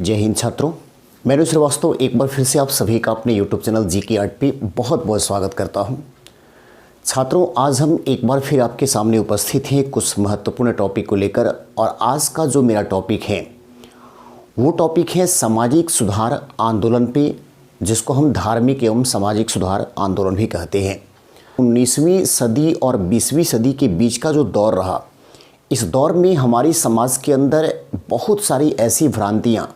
जय हिंद छात्रों, मैं श्रीवास्तव एक बार फिर से आप सभी का अपने YouTube चैनल जीके आर्ट पे बहुत बहुत स्वागत करता हूं। छात्रों, आज हम एक बार फिर आपके सामने उपस्थित हैं कुछ महत्वपूर्ण टॉपिक को लेकर। और आज का जो मेरा टॉपिक है वो टॉपिक है सामाजिक सुधार आंदोलन पे, जिसको हम धार्मिक एवं सामाजिक सुधार आंदोलन भी कहते हैं। 19वीं सदी और 20वीं सदी के बीच का जो दौर रहा, इस दौर में हमारी समाज के अंदर बहुत सारी ऐसी भ्रांतियाँ,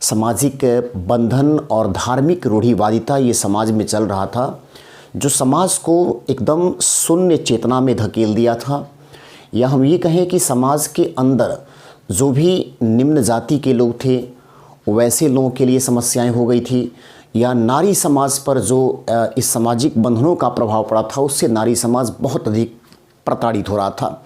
सामाजिक बंधन और धार्मिक रूढ़िवादिता ये समाज में चल रहा था, जो समाज को एकदम शून्य चेतना में धकेल दिया था। या हम ये कहें कि समाज के अंदर जो भी निम्न जाति के लोग थे, वैसे लोगों के लिए समस्याएं हो गई थी। या नारी समाज पर जो इस सामाजिक बंधनों का प्रभाव पड़ा था, उससे नारी समाज बहुत अधिक प्रताड़ित हो रहा था।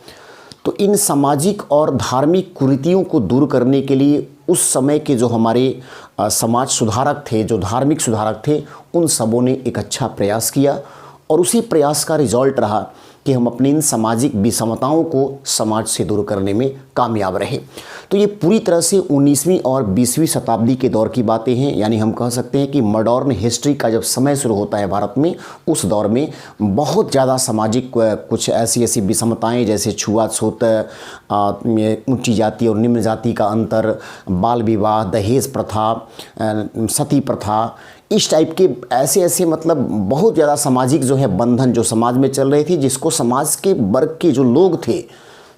तो इन सामाजिक और धार्मिक कुरीतियों को दूर करने के लिए उस समय के जो हमारे समाज सुधारक थे, जो धार्मिक सुधारक थे, उन सबों ने एक अच्छा प्रयास किया। और उसी प्रयास का रिजल्ट रहा कि हम अपनी इन सामाजिक विषमताओं को समाज से दूर करने में कामयाब रहे। तो ये पूरी तरह से 19वीं और 20वीं शताब्दी के दौर की बातें हैं। यानी हम कह सकते हैं कि मॉडर्न हिस्ट्री का जब समय शुरू होता है भारत में, उस दौर में बहुत ज़्यादा सामाजिक कुछ ऐसी विषमताएं, जैसे छुआछूत, ऊंची जाति और निम्न जाति का अंतर, बाल विवाह, दहेज प्रथा, सती प्रथा, इस टाइप के ऐसे मतलब बहुत ज़्यादा सामाजिक जो है बंधन जो समाज में चल रही थी, जिसको समाज के वर्ग के जो लोग थे,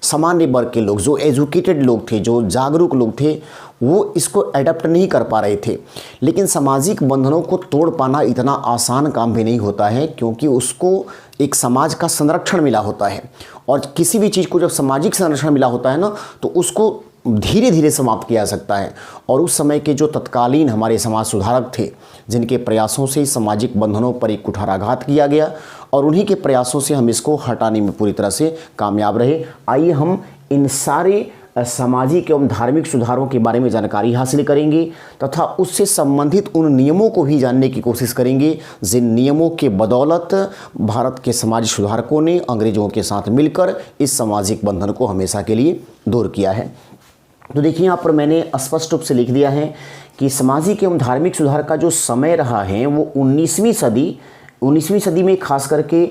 सामान्य वर्ग के लोग, जो एजुकेटेड लोग थे, जो जागरूक लोग थे, वो इसको एडप्ट नहीं कर पा रहे थे। लेकिन सामाजिक बंधनों को तोड़ पाना इतना आसान काम भी नहीं होता है, क्योंकि उसको एक समाज का संरक्षण मिला होता है। और किसी भी चीज़ को जब सामाजिक संरक्षण मिला होता है ना, तो उसको धीरे धीरे समाप्त किया जा सकता है। और उस समय के जो तत्कालीन हमारे समाज सुधारक थे, जिनके प्रयासों से सामाजिक बंधनों पर एक कुठाराघात किया गया, और उन्हीं के प्रयासों से हम इसको हटाने में पूरी तरह से कामयाब रहे। आइए हम इन सारे सामाजिक एवं धार्मिक सुधारों के बारे में जानकारी हासिल करेंगे, तथा उससे संबंधित उन नियमों को भी जानने की कोशिश करेंगे, जिन नियमों के बदौलत भारत के सामाजिक सुधारकों ने अंग्रेजों के साथ मिलकर इस सामाजिक बंधन को हमेशा के लिए दूर किया है। तो देखिए, यहाँ पर मैंने स्पष्ट रूप से लिख दिया है कि सामाजिक एवं धार्मिक सुधार का जो समय रहा है वो 19वीं सदी में खास करके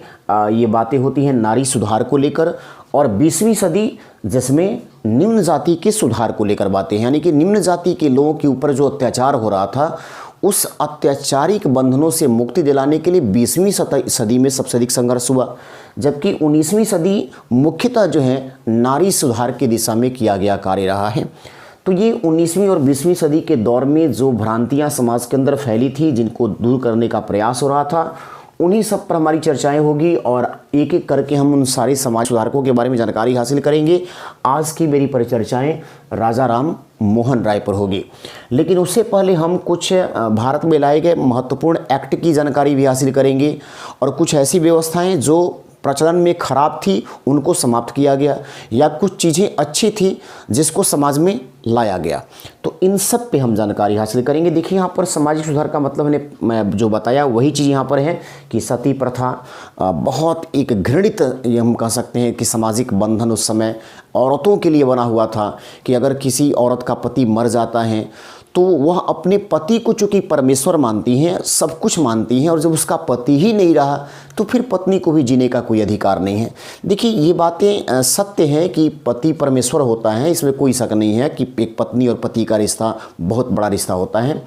ये बातें होती हैं नारी सुधार को लेकर, और 20वीं सदी जिसमें निम्न जाति के सुधार को लेकर बातें हैं। यानी कि निम्न जाति के लोगों के ऊपर जो अत्याचार हो रहा था, उस अत्याचारिक बंधनों से मुक्ति दिलाने के लिए 20वीं सदी में सबसे अधिक संघर्ष हुआ। जबकि 19वीं सदी मुख्यतः जो है नारी सुधार की दिशा में किया गया कार्य रहा है। तो ये 19वीं और 20वीं सदी के दौर में जो भ्रांतियां समाज के अंदर फैली थी, जिनको दूर करने का प्रयास हो रहा था, उन्हीं सब पर हमारी चर्चाएं होगी। और एक एक करके हम उन सारे समाज सुधारकों के बारे में जानकारी हासिल करेंगे। आज की मेरी परिचर्चाएं राजा राम मोहन राय पर होगी। लेकिन उससे पहले हम कुछ भारत में लाए गए महत्वपूर्ण एक्ट की जानकारी भी हासिल करेंगे, और कुछ ऐसी व्यवस्थाएं जो प्रचलन में खराब थी उनको समाप्त किया गया, या कुछ चीज़ें अच्छी थी जिसको समाज में लाया गया। तो इन सब पे हम जानकारी हासिल करेंगे। देखिए, यहाँ पर सामाजिक सुधार का मतलब मैंने जो बताया वही चीज़ यहाँ पर है कि सती प्रथा बहुत एक घृणित, ये हम कह सकते हैं कि सामाजिक बंधन उस समय औरतों के लिए बना हुआ था कि अगर किसी औरत का पति मर जाता है तो वह अपने पति को चूँकि परमेश्वर मानती हैं, सब कुछ मानती हैं, और जब उसका पति ही नहीं रहा तो फिर पत्नी को भी जीने का कोई अधिकार नहीं है। देखिए, ये बातें सत्य हैं कि पति परमेश्वर होता है, इसमें कोई शक नहीं है कि एक पत्नी और पति का रिश्ता बहुत बड़ा रिश्ता होता है।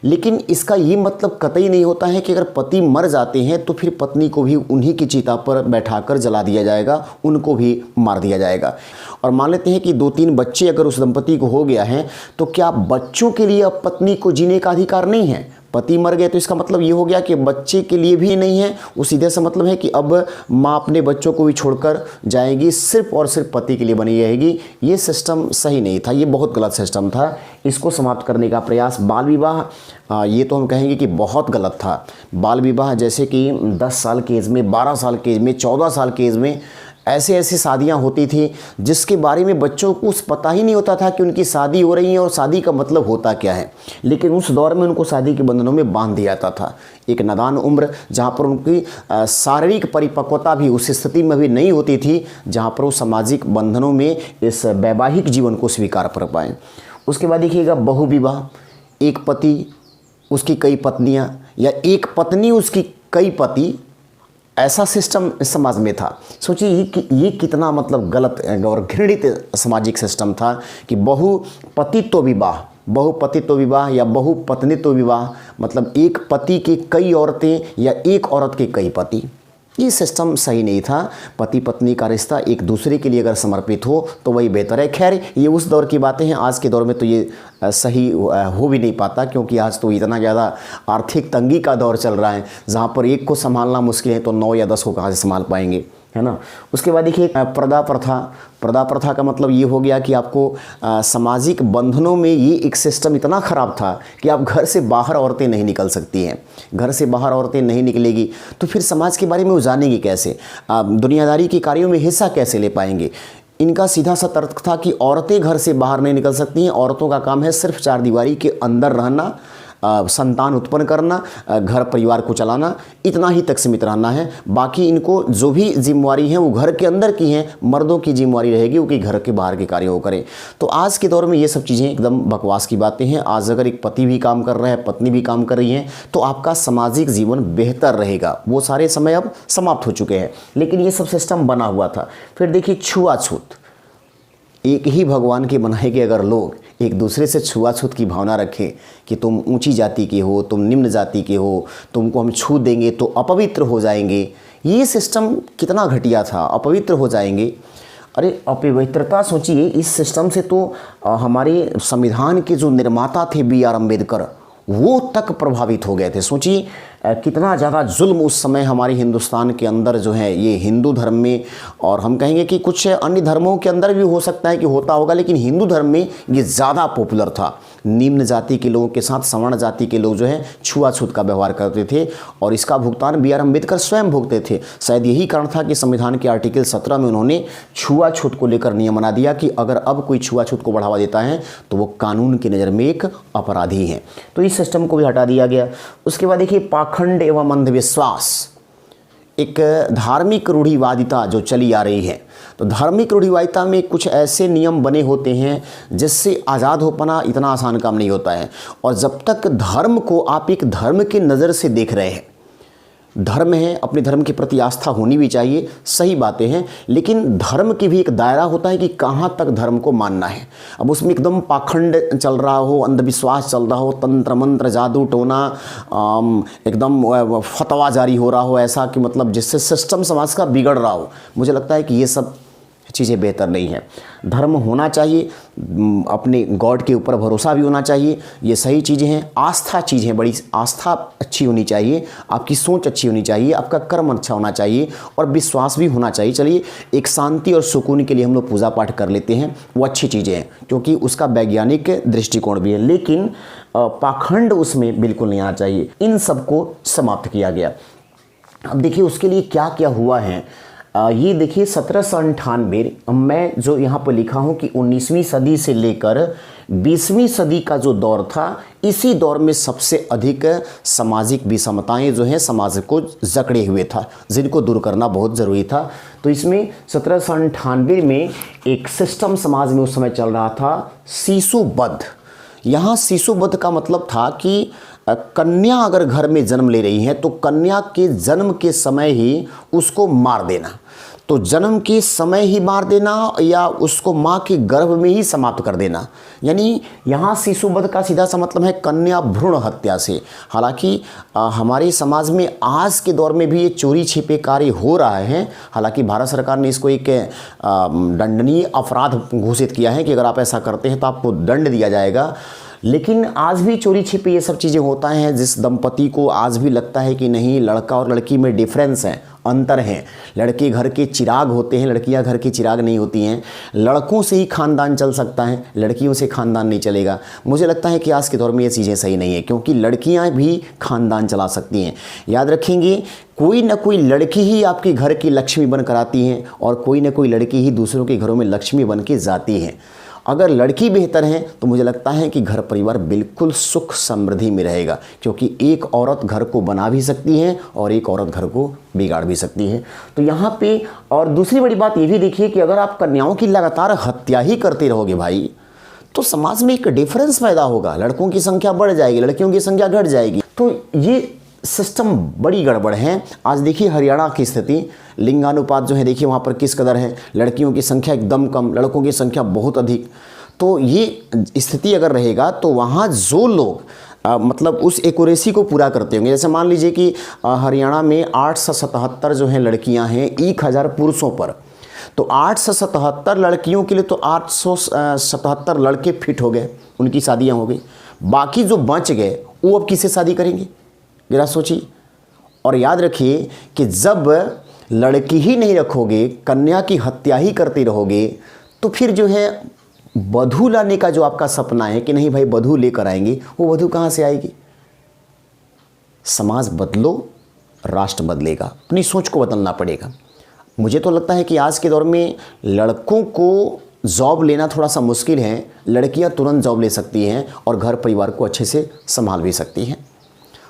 लेकिन इसका ये मतलब कतई नहीं होता है कि अगर पति मर जाते हैं तो फिर पत्नी को भी उन्हीं की चिता पर बैठाकर जला दिया जाएगा, उनको भी मार दिया जाएगा। और मान लेते हैं कि 2-3 बच्चे अगर उस दंपति को हो गया है, तो क्या बच्चों के लिए अब पत्नी को जीने का अधिकार नहीं है? पति मर गए तो इसका मतलब ये हो गया कि बच्चे के लिए भी नहीं है। उस सीधे से मतलब है कि अब माँ अपने बच्चों को भी छोड़कर जाएगी, सिर्फ और सिर्फ पति के लिए बनी रहेगी। ये सिस्टम सही नहीं था, ये बहुत गलत सिस्टम था। इसको समाप्त करने का प्रयास, बाल विवाह, ये तो हम कहेंगे कि बहुत गलत था। बाल विवाह जैसे कि 10 साल की एज में, 12 साल की एज में, 14 साल की एज में ऐसे शादियां होती थी जिसके बारे में बच्चों को पता ही नहीं होता था कि उनकी शादी हो रही है और शादी का मतलब होता क्या है। लेकिन उस दौर में उनको शादी के बंधनों में बांध दिया जाता था। एक नादान उम्र जहाँ पर उनकी शारीरिक परिपक्वता भी उस स्थिति में भी नहीं होती थी जहाँ पर वो सामाजिक बंधनों में इस वैवाहिक जीवन को स्वीकार कर पाएँ। उसके बाद देखिएगा बहु विवाह। एक पति उसकी कई पत्नियां, या एक पत्नी उसकी कई पति, ऐसा सिस्टम इस समाज में था। सोचिए ये कितना मतलब गलत और घृणित सामाजिक सिस्टम था कि बहुपतित्व विवाह या बहुपत्नीत्व विवाह, मतलब एक पति के कई औरतें या एक औरत के कई पति। ये सिस्टम सही नहीं था। पति पत्नी का रिश्ता एक दूसरे के लिए अगर समर्पित हो तो वही बेहतर है। खैर, ये उस दौर की बातें हैं, आज के दौर में तो ये सही हो भी नहीं पाता, क्योंकि आज तो इतना ज़्यादा आर्थिक तंगी का दौर चल रहा है, जहाँ पर एक को संभालना मुश्किल है तो 9 या 10 को कहाँ से संभाल पाएंगे, है ना। उसके बाद देखिए पर्दा प्रथा का मतलब ये हो गया कि आपको सामाजिक बंधनों में ये एक सिस्टम इतना ख़राब था कि आप घर से बाहर औरतें नहीं निकल सकती हैं। घर से बाहर औरतें नहीं निकलेगी तो फिर समाज के बारे में वो जानेंगी कैसे, दुनियादारी के कार्यों में हिस्सा कैसे ले पाएंगे। इनका सीधा सा तर्क था कि औरतें घर से बाहर नहीं निकल सकती हैं, औरतों का काम है सिर्फ 4 दीवारी के अंदर रहना, संतान उत्पन्न करना, घर परिवार को चलाना, इतना ही तक सीमित रहना है। बाकी इनको जो भी जिम्मेवारी है वो घर के अंदर की हैं, मर्दों की जिम्मेवारी रहेगी वो कि घर के बाहर के कार्य वो करें। तो आज के दौर में ये सब चीज़ें एकदम बकवास की बातें हैं। आज अगर एक पति भी काम कर रहा है, पत्नी भी काम कर रही है, तो आपका सामाजिक जीवन बेहतर रहेगा। वो सारे समय अब समाप्त हो चुके हैं, लेकिन ये सब सिस्टम बना हुआ था। फिर देखिए छुआछूत, एक ही भगवान के बनाए गए अगर लोग एक दूसरे से छुआछूत की भावना रखें कि तुम ऊंची जाति के हो, तुम निम्न जाति के हो, तुमको हम छू देंगे तो अपवित्र हो जाएंगे, ये सिस्टम कितना घटिया था। अपवित्र हो जाएंगे, अरे अपवित्रता सोचिए, इस सिस्टम से तो हमारे संविधान के जो निर्माता थे B.R. अम्बेडकर, वो तक प्रभावित हो गए थे। सोचिए कितना ज़्यादा जुल्म उस समय हमारे हिंदुस्तान के अंदर जो है ये हिंदू धर्म में, और हम कहेंगे कि कुछ अन्य धर्मों के अंदर भी हो सकता है कि होता होगा, लेकिन हिंदू धर्म में ये ज़्यादा पॉपुलर था। निम्न जाति के लोगों के साथ सवर्ण जाति के लोग जो है छुआछूत का व्यवहार करते थे, और इसका भुगतान B.R. अम्बेडकर स्वयं भुगते थे। शायद यही कारण था कि संविधान के आर्टिकल 17 में उन्होंने छुआछूत को लेकर नियम बना दिया कि अगर अब कोई छुआछूत को बढ़ावा देता है तो वो कानून की नज़र में एक अपराधी है। तो इस सिस्टम को भी हटा दिया गया। उसके बाद देखिए पाखंड एवं अंधविश्वास, एक धार्मिक रूढ़िवादिता जो चली आ रही है। तो धार्मिक रूढ़िवादिता में कुछ ऐसे नियम बने होते हैं जिससे आज़ाद हो पाना इतना आसान काम नहीं होता है। और जब तक धर्म को आप एक धर्म की नज़र से देख रहे हैं, धर्म है, अपने धर्म के प्रति आस्था होनी भी चाहिए, सही बातें हैं, लेकिन धर्म की भी एक दायरा होता है कि कहाँ तक धर्म को मानना है। अब उसमें एकदम पाखंड चल रहा हो, अंधविश्वास चल रहा हो, तंत्र मंत्र जादू टोना, एकदम फतवा जारी हो रहा हो, ऐसा कि मतलब जिससे सिस्टम समाज का बिगड़ रहा हो, मुझे लगता है कि ये सब चीज़ें बेहतर नहीं है। धर्म होना चाहिए, अपने गॉड के ऊपर भरोसा भी होना चाहिए, ये सही चीज़ें हैं। आस्था चीज़ है, बड़ी आस्था अच्छी होनी चाहिए, आपकी सोच अच्छी होनी चाहिए, आपका कर्म अच्छा होना चाहिए और विश्वास भी होना चाहिए। चलिए एक शांति और सुकून के लिए हम लोग पूजा पाठ कर लेते हैं, वो अच्छी चीज़ें हैं क्योंकि उसका वैज्ञानिक दृष्टिकोण भी है, लेकिन पाखंड उसमें बिल्कुल नहीं आना चाहिए। इन सबको समाप्त किया गया। अब देखिए उसके लिए क्या क्या हुआ है। ये देखिए 1798, मैं जो यहाँ पर लिखा हूँ कि 19वीं सदी से लेकर 20वीं सदी का जो दौर था, इसी दौर में सबसे अधिक सामाजिक विषमताएं जो हैं समाज को जकड़े हुए था, जिनको दूर करना बहुत ज़रूरी था। तो इसमें 1798 में एक सिस्टम समाज में उस समय चल रहा था, शिशुवध। यहाँ शिशुवध का मतलब था कि कन्या अगर घर में जन्म ले रही है तो कन्या के जन्म के समय ही उसको मार देना। तो जन्म के समय ही मार देना या उसको माँ के गर्भ में ही समाप्त कर देना, यानी यहाँ शिशुवध का सीधा सा मतलब है कन्या भ्रूण हत्या से। हालांकि हमारे समाज में आज के दौर में भी ये चोरी छिपे कार्य हो रहा है। हालांकि भारत सरकार ने इसको एक दंडनीय अपराध घोषित किया है कि अगर आप ऐसा करते हैं तो आपको दंड दिया जाएगा, लेकिन आज भी चोरी छिपे ये सब चीज़ें होता हैं। जिस दंपति को आज भी लगता है कि नहीं, लड़का और लड़की में डिफरेंस है, अंतर है, लड़के घर के चिराग होते हैं, लड़कियां घर की चिराग नहीं होती हैं, लड़कों से ही खानदान चल सकता है, लड़कियों से खानदान नहीं चलेगा। मुझे लगता है कि आज के दौर में ये चीज़ें सही नहीं है, क्योंकि लड़कियां भी खानदान चला सकती हैं। याद रखेंगे, कोई ना कोई लड़की ही आपके घर की लक्ष्मी बनकर आती है और कोई ना कोई लड़की ही दूसरों के घरों में लक्ष्मी बन के जाती है। अगर लड़की बेहतर है तो मुझे लगता है कि घर परिवार बिल्कुल सुख समृद्धि में रहेगा, क्योंकि एक औरत घर को बना भी सकती है और एक औरत घर को बिगाड़ भी सकती है। तो यहाँ पे और दूसरी बड़ी बात ये भी देखिए कि अगर आप कन्याओं की लगातार हत्या ही करते रहोगे भाई, तो समाज में एक डिफरेंस पैदा होगा, लड़कों की संख्या बढ़ जाएगी, लड़कियों की संख्या घट जाएगी। तो ये सिस्टम बड़ी गड़बड़ है। आज देखिए हरियाणा की स्थिति, लिंगानुपात जो है देखिए वहाँ पर किस कदर है, लड़कियों की संख्या एकदम कम, लड़कों की संख्या बहुत अधिक। तो ये स्थिति अगर रहेगा तो वहाँ जो लोग मतलब उस एक्यूरेसी को पूरा करते होंगे, जैसे मान लीजिए कि हरियाणा में 877 जो है लड़कियां हैं 1000 पुरुषों पर, तो 877 लड़कियों के लिए तो 877 लड़के फिट हो गए, उनकी शादियां हो गई। बाकी जो बच गए वो अब किससे शादी करेंगे, जरा सोचिए। और याद रखिए कि जब लड़की ही नहीं रखोगे, कन्या की हत्या ही करते रहोगे, तो फिर जो है वधू लाने का जो आपका सपना है कि नहीं भाई वधू लेकर आएंगे, वो वधू कहाँ से आएगी। समाज बदलो, राष्ट्र बदलेगा, अपनी सोच को बदलना पड़ेगा। मुझे तो लगता है कि आज के दौर में लड़कों को जॉब लेना थोड़ा सा मुश्किल है, लड़कियां तुरंत जॉब ले सकती हैं और घर परिवार को अच्छे से संभाल भी सकती हैं।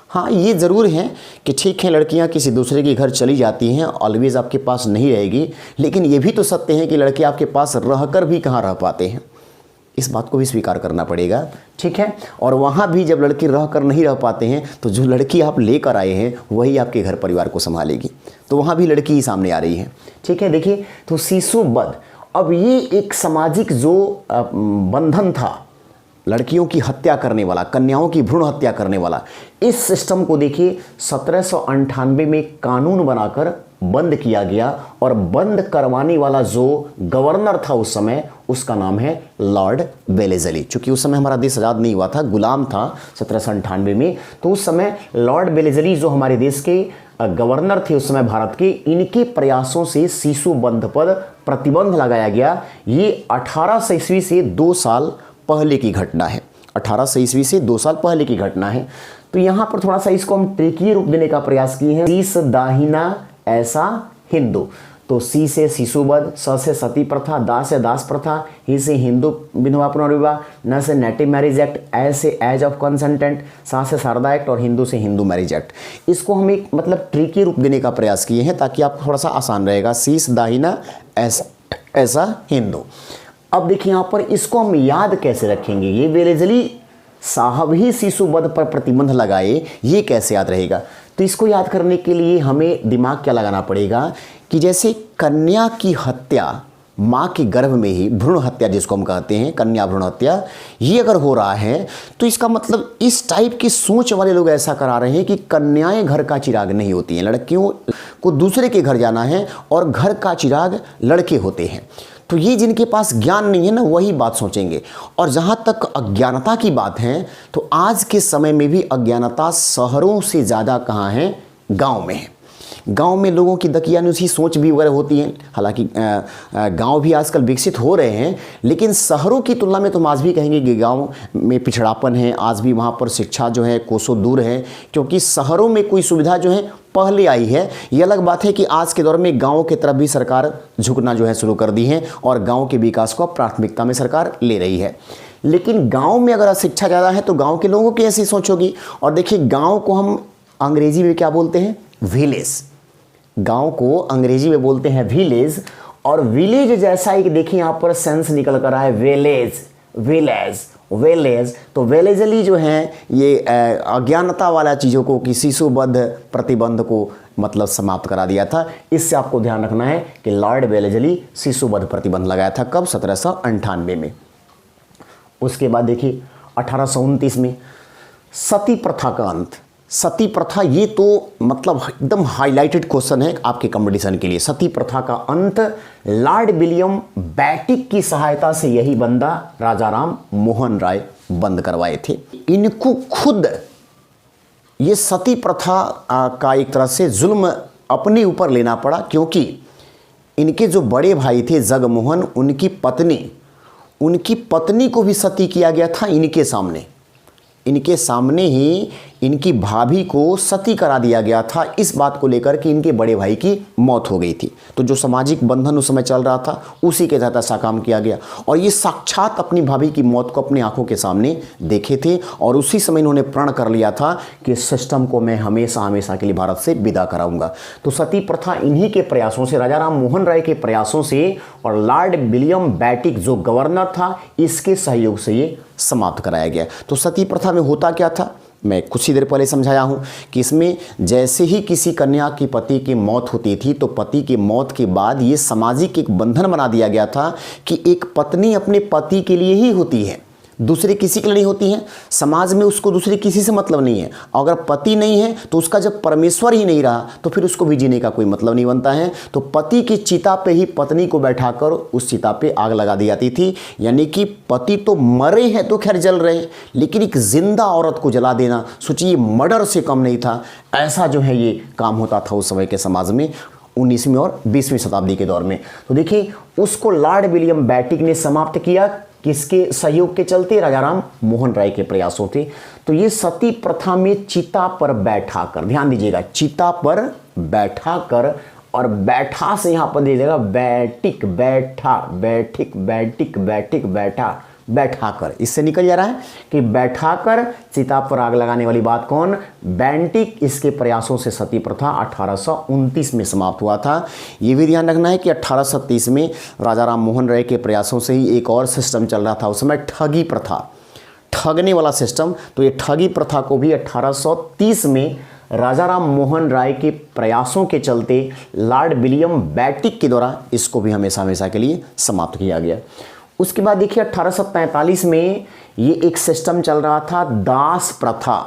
हाँ, ये ज़रूर है कि ठीक है लड़कियां किसी दूसरे के घर चली जाती हैं, ऑलवेज़ आपके पास नहीं रहेगी, लेकिन ये भी तो सत्य है कि लड़के आपके पास रहकर भी कहाँ रह पाते हैं, इस बात को भी स्वीकार करना पड़ेगा। ठीक है, और वहाँ भी जब लड़के रह कर नहीं रह पाते हैं तो जो लड़की आप लेकर आए हैं वही आपके घर परिवार को संभालेगी, तो वहाँ भी लड़की ही सामने आ रही है। ठीक है, देखिए तो शिशु वध, अब ये एक सामाजिक जो बंधन था, लड़कियों की हत्या करने वाला, कन्याओं की भ्रूण हत्या करने वाला, इस सिस्टम को देखिए 1798 में कानून बनाकर बंद किया गया, और बंद करवाने वाला जो गवर्नर था उस समय, उसका नाम है लॉर्ड वेलेज़ली। चूंकि उस समय हमारा देश आज़ाद नहीं हुआ था, गुलाम था 1798 में, तो उस समय लॉर्ड वेलेज़ली जो हमारे देश के गवर्नर थे उस समय भारत के, इनके प्रयासों से शिशु वध पर प्रतिबंध लगाया गया। ये 1800 ईस्वी से 2 साल पहले की घटना है, 1800 ईस्वी से 2 साल पहले की घटना है। तो यहाँ पर थोड़ा सा इसको हम ट्रिकी रूप देने का प्रयास किए हैं। शीस दाहिना ऐसा हिंदू, तो सी से शिशुवध, स से सती प्रथा, दा से दास प्रथा, ही से हिंदू विधवा पुनर्विवाह, न से नेटिव मैरिज एक्ट, ए से एज ऑफ कंसेंटेंट, सा से शारदा एक्ट और हिंदू से हिंदू मैरिज एक्ट। इसको हम एक मतलब ट्रिकी रूप देने का प्रयास किए हैं ताकि आपको थोड़ा सा आसान रहेगा। शीस दाहिना ऐसा हिंदू। अब देखिए यहाँ पर इसको हम याद कैसे रखेंगे, ये वेलेज़ली साहब ही शिशु वध पर प्रतिबंध लगाए, ये कैसे याद रहेगा। तो इसको याद करने के लिए हमें दिमाग क्या लगाना पड़ेगा कि जैसे कन्या की हत्या माँ के गर्भ में ही, भ्रूण हत्या जिसको हम कहते हैं, कन्या भ्रूण हत्या, ये अगर हो रहा है तो इसका मतलब इस टाइप की सोच वाले लोग ऐसा करा रहे हैं कि कन्याएं घर का चिराग नहीं होती हैं, लड़कियों को दूसरे के घर जाना है और घर का चिराग लड़के होते हैं। तो ये जिनके पास ज्ञान नहीं है ना, वही बात सोचेंगे। और जहाँ तक अज्ञानता की बात है, तो आज के समय में भी अज्ञानता शहरों से ज़्यादा कहाँ है, गांव में है। गांव में लोगों की दकियानुसी सोच भी वगैरह होती है। हालांकि गांव भी आजकल विकसित हो रहे हैं, लेकिन शहरों की तुलना में तो हम आज भी कहेंगे कि गांव में पिछड़ापन है, आज भी वहाँ पर शिक्षा जो है कोसों दूर है, क्योंकि शहरों में कोई सुविधा जो है पहले आई है। ये अलग बात है कि आज के दौर में गाँव की तरफ भी सरकार झुकना जो है शुरू कर दी है और गाँव के विकास को प्राथमिकता में सरकार ले रही है। लेकिन गाँव में अगर शिक्षा ज़्यादा है तो गाँव के लोगों की ऐसी सोच होगी। और देखिए गाँव को हम अंग्रेजी में क्या बोलते हैं, विलेज। गांव को अंग्रेजी में बोलते हैं विलेज, और विलेज जैसा ही देखिए यहाँ पर सेंस निकल कर आए विलेज, विलेज, विलेज। तो वेलेज़ली जो है ये अज्ञानता वाला चीज़ों को कि शिशु वध प्रतिबंध को मतलब समाप्त करा दिया था। इससे आपको ध्यान रखना है कि लॉर्ड वेलेज़ली शिशु वध प्रतिबंध लगाया था, कब, 1798 में। उसके बाद देखिए 1829 में सती प्रथा का अंत। सती प्रथा, ये तो मतलब एकदम हाईलाइटेड क्वेश्चन है आपके कंपटीशन के लिए। सती प्रथा का अंत लॉर्ड विलियम बैटिक की सहायता से यही बंदा राजा राम मोहन राय बंद करवाए थे। इनको खुद ये सती प्रथा का एक तरह से जुल्म अपने ऊपर लेना पड़ा, क्योंकि इनके जो बड़े भाई थे जगमोहन, उनकी पत्नी को भी सती किया गया था इनके सामने ही इनकी भाभी को सती करा दिया गया था इस बात को लेकर कि इनके बड़े भाई की मौत हो गई थी। तो जो सामाजिक बंधन उस समय चल रहा था उसी के तहत ऐसा काम किया गया और ये साक्षात अपनी भाभी की मौत को अपनी आंखों के सामने देखे थे और उसी समय इन्होंने प्रण कर लिया था कि सिस्टम को मैं हमेशा हमेशा के लिए भारत से विदा कराऊंगा। तो सती प्रथा इन्हीं के प्रयासों से, राजा राम मोहन राय के प्रयासों से और लॉर्ड विलियम बेटिक जो गवर्नर था इसके सहयोग से ये समाप्त कराया गया। तो सती प्रथा में होता क्या था, मैं कुछ ही देर पहले समझाया हूं कि इसमें जैसे ही किसी कन्या की पति की मौत होती थी तो पति की मौत के बाद ये सामाजिक एक बंधन बना दिया गया था कि एक पत्नी अपने पति के लिए ही होती है, दूसरे किसी के लिए नहीं होती है। समाज में उसको दूसरे किसी से मतलब नहीं है। अगर पति नहीं है तो उसका जब परमेश्वर ही नहीं रहा तो फिर उसको भी जीने का कोई मतलब नहीं बनता है। तो पति की चिता पे ही पत्नी को बैठाकर उस चिता पे आग लगा दी जाती थी। यानी कि पति तो मरे हैं तो खैर जल रहे हैं, लेकिन एक जिंदा औरत को जला देना सोचिए मर्डर से कम नहीं था। ऐसा जो है ये काम होता था उस समय के समाज में 19वीं और 20वीं शताब्दी के दौर में। तो देखिए उसको लॉर्ड विलियम बेटिक ने समाप्त किया, किसके सहयोग के चलते, राजा राम मोहन राय के प्रयासों थे। तो ये सती प्रथा में चिता पर बैठाकर, ध्यान दीजिएगा, चिता पर बैठाकर और बैठा से यहां पर दीजिएगा बैटिक, बैठा, बैठिक, बैटिक, बैटिक, बैठा, बैठाकर, इससे निकल जा रहा है कि बैठाकर चिता पर आग लगाने वाली बात कौन, बेंटिक। इसके प्रयासों से सती प्रथा 1829 में समाप्त हुआ था। यह भी ध्यान रखना है कि 1830 में राजा राम मोहन राय के प्रयासों से ही एक और सिस्टम चल रहा था उस समय, ठगी प्रथा, ठगने वाला सिस्टम। तो ये ठगी प्रथा को भी 1830 में राजा राम मोहन राय के प्रयासों के चलते लॉर्ड विलियम बेटिक के द्वारा इसको भी हमेशा हमेशा के लिए समाप्त किया गया। उसके बाद देखिए 1843 में ये एक सिस्टम चल रहा था दास प्रथा।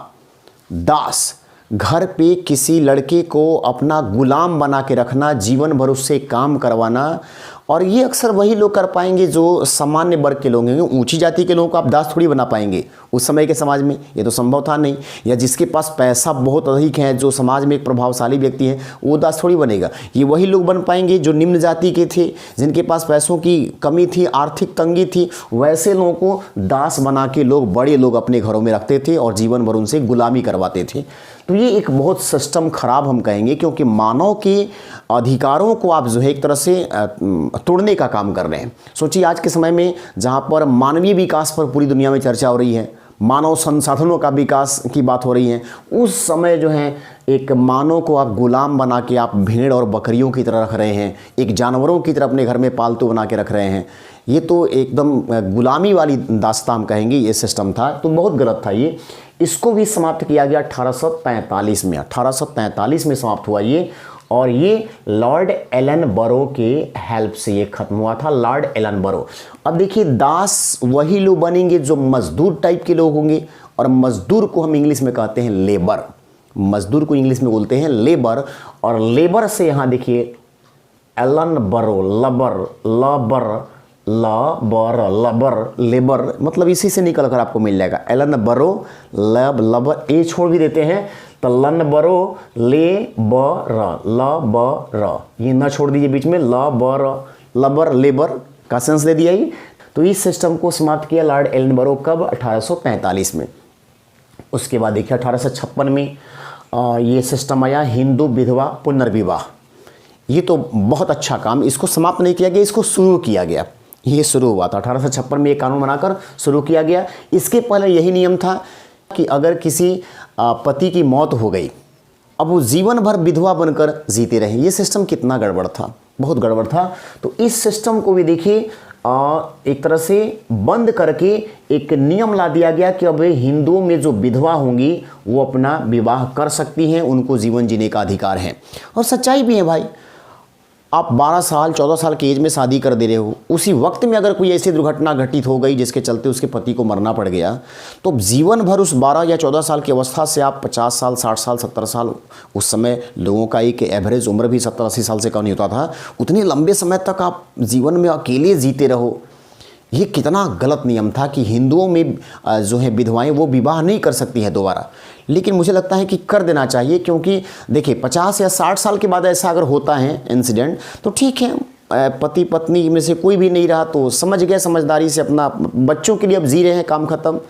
दास, घर पे किसी लड़के को अपना गुलाम बना के रखना, जीवन भर उससे काम करवाना। और ये अक्सर वही लोग कर पाएंगे जो सामान्य वर्ग के लोग हैं। ऊंची जाति के लोगों को आप दास थोड़ी बना पाएंगे उस समय के समाज में, ये तो संभव था नहीं। या जिसके पास पैसा बहुत अधिक है, जो समाज में एक प्रभावशाली व्यक्ति है, वो दास थोड़ी बनेगा। ये वही लोग बन पाएंगे जो निम्न जाति के थे, जिनके पास पैसों की कमी थी, आर्थिक तंगी थी। वैसे लोगों को दास बना के लोग, बड़े लोग अपने घरों में रखते थे और जीवन भर उनसे गुलामी करवाते थे। तो ये एक बहुत सिस्टम खराब हम कहेंगे, क्योंकि मानव के अधिकारों को आप जो है एक तरह से तोड़ने का काम कर रहे हैं। सोचिए आज के समय में जहाँ पर मानवीय विकास पर पूरी दुनिया में चर्चा हो रही है, मानव संसाधनों का विकास की बात हो रही है, उस समय जो है एक मानव को आप गुलाम बना के आप भेड़ और बकरियों की तरह रख रहे हैं, एक जानवरों की तरह अपने घर में पालतू बना के रख रहे हैं। ये तो एकदम गुलामी वाली दास्तां हम कहेंगे ये सिस्टम था, तो बहुत गलत था ये। इसको भी समाप्त किया गया 1843 में, 1843 में समाप्त हुआ ये। और ये लॉर्ड एलन बरो के हेल्प से ये खत्म हुआ था, लॉर्ड एलन बरो। अब देखिए दास वही लोग बनेंगे जो मजदूर टाइप के लोग होंगे, और मजदूर को हम इंग्लिश में कहते हैं लेबर। मजदूर को इंग्लिश में बोलते हैं लेबर। और लेबर से यहाँ देखिए एलन बरो, लबर, लबर, लबर, लबर, लेबर, मतलब इसी से निकल कर आपको मिल जाएगा एलन बरो, लब, लबर, ए छोड़ भी देते हैं तो लन बरो, ले बर, ल बर, ये ना छोड़ दीजिए बीच में, ल बर, लबर, लेबर का सेंस दे दिया ही। तो इस सिस्टम को समाप्त किया लॉर्ड एलन बरो कब, 1845 में। उसके बाद देखिए 1856 में ये सिस्टम आया हिंदू विधवा पुनर्विवाह। ये तो बहुत अच्छा काम, इसको समाप्त नहीं किया गया, इसको शुरू किया गया। ये शुरू हुआ था 1856 में, एक कानून बनाकर शुरू किया गया। इसके पहले यही नियम था कि अगर किसी पति की मौत हो गई, अब वो जीवन भर विधवा बनकर जीते रहे। ये सिस्टम कितना गड़बड़ था, बहुत गड़बड़ था। तो इस सिस्टम को भी देखिए एक तरह से बंद करके एक नियम ला दिया गया कि अब हिंदुओं में जो विधवा होंगी वो अपना विवाह कर सकती हैं, उनको जीवन जीने का अधिकार है। और सच्चाई भी है भाई, आप 12 साल 14 साल की एज में शादी कर दे रहे हो, उसी वक्त में अगर कोई ऐसी दुर्घटना घटित हो गई जिसके चलते उसके पति को मरना पड़ गया, तो जीवन भर उस 12 या 14 साल की अवस्था से आप 50 साल 60 साल 70 साल, उस समय लोगों का एक एवरेज उम्र भी 70-80 साल से कम नहीं होता था, उतने लंबे समय तक आप जीवन में अकेले जीते रहो। ये कितना गलत नियम था कि हिंदुओं में जो है विधवाएं वो विवाह नहीं कर सकती हैं दोबारा। लेकिन मुझे लगता है कि कर देना चाहिए, क्योंकि देखिए 50 या 60 साल के बाद ऐसा अगर होता है इंसिडेंट तो ठीक है, पति पत्नी में से कोई भी नहीं रहा तो समझ गए, समझदारी से अपना बच्चों के लिए अब जी रहे हैं, काम खत्म।